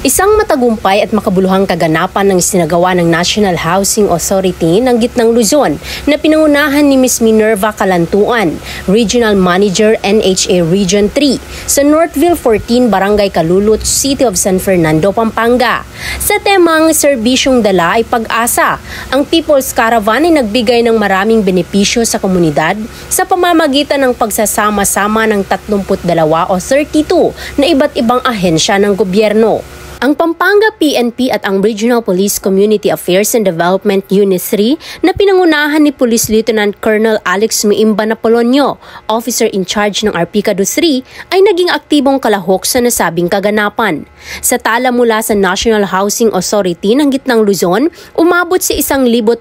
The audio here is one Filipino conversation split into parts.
Isang matagumpay at makabuluhang kaganapan ng isinagawa ng National Housing Authority ng Gitnang Luzon na pinangunahan ni Ms. Minerva Calantuan, Regional Manager NHA Region 3 sa Northville 14, Barangay Calulot, City of San Fernando, Pampanga. Sa temang Serbisyong Dala ay Pag-asa, ang People's Caravan ay nagbigay ng maraming benepisyo sa komunidad sa pamamagitan ng pagsasama-sama ng 32 o 32 na iba't ibang ahensya ng gobyerno. Ang Pampanga PNP at ang Regional Police Community Affairs and Development Unit 3 na pinangunahan ni Police Lieutenant Colonel Alex Muimba Napolonio, Officer in Charge ng Arpicado 3, ay naging aktibong kalahok sa nasabing kaganapan. Sa tala mula sa National Housing Authority ng Gitnang Luzon, umabot sa 1,838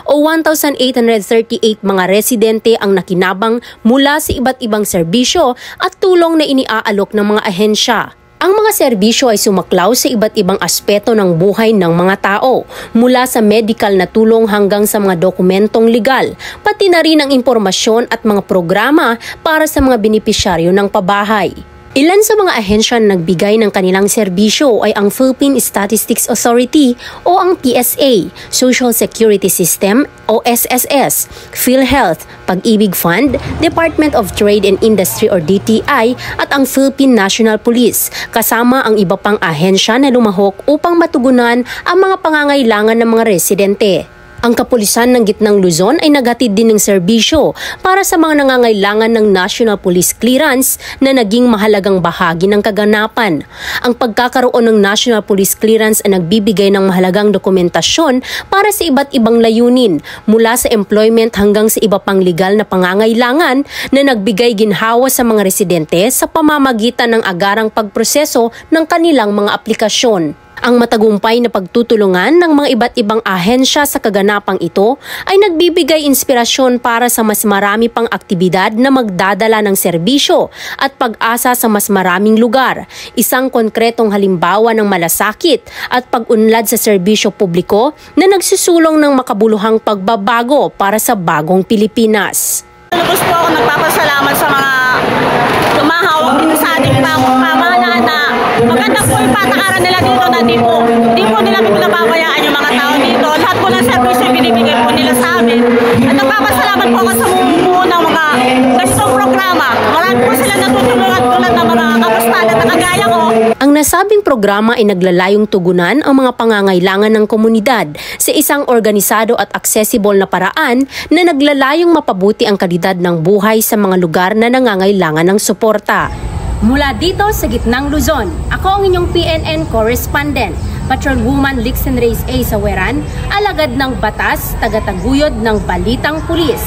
o 1,838 mga residente ang nakinabang mula sa iba't ibang serbisyo at tulong na iniaalok ng mga ahensya. Ang mga serbisyo ay sumaklaw sa iba't ibang aspeto ng buhay ng mga tao, mula sa medical na tulong hanggang sa mga dokumentong legal, pati na rin ang impormasyon at mga programa para sa mga benepisyaryo ng pabahay. Ilan sa mga ahensya na nagbigay ng kanilang serbisyo ay ang Philippine Statistics Authority o ang PSA, Social Security System o SSS, PhilHealth, Pag-ibig Fund, Department of Trade and Industry or DTI at ang Philippine National Police, kasama ang iba pang ahensya na lumahok upang matugunan ang mga pangangailangan ng mga residente. Ang kapulisan ng Gitnang Luzon ay naghatid din ng serbisyo para sa mga nangangailangan ng National Police Clearance na naging mahalagang bahagi ng kaganapan. Ang pagkakaroon ng National Police Clearance ay nagbibigay ng mahalagang dokumentasyon para sa iba't ibang layunin, mula sa employment hanggang sa iba pang legal na pangangailangan na nagbigay ginhawa sa mga residente sa pamamagitan ng agarang pagproseso ng kanilang mga aplikasyon. Ang matagumpay na pagtutulungan ng mga iba't ibang ahensya sa kaganapang ito ay nagbibigay inspirasyon para sa mas marami pang aktibidad na magdadala ng serbisyo at pag-asa sa mas maraming lugar. Isang konkretong halimbawa ng malasakit at pag-unlad sa serbisyo publiko na nagsusulong ng makabuluhang pagbabago para sa bagong Pilipinas. Lubos po ako nagpapasalamat sa mga lumahawak dito sa ating pamahalaan na maganda po yung patakaran nila dito na di po nila pinababayaan yung mga tao dito. Lahat po ng servisyo binibigay po nila sa amin. At nagpapasalamat po ako sa bumubuo ng mga ganitong programa. Marami po sila natutulungan tulad ng mga kapuspad at kagaya ko. Ang nasabing programa ay naglalayong tugunan ang mga pangangailangan ng komunidad sa isang organisado at accessible na paraan na naglalayong mapabuti ang kalidad ng buhay sa mga lugar na nangangailangan ng suporta. Mula dito sa Gitnang Luzon, ako ang inyong PNN correspondent, Patrolwoman Lixen Reyes A. Saweran, alagad ng batas, tagataguyod ng Balitang Pulis.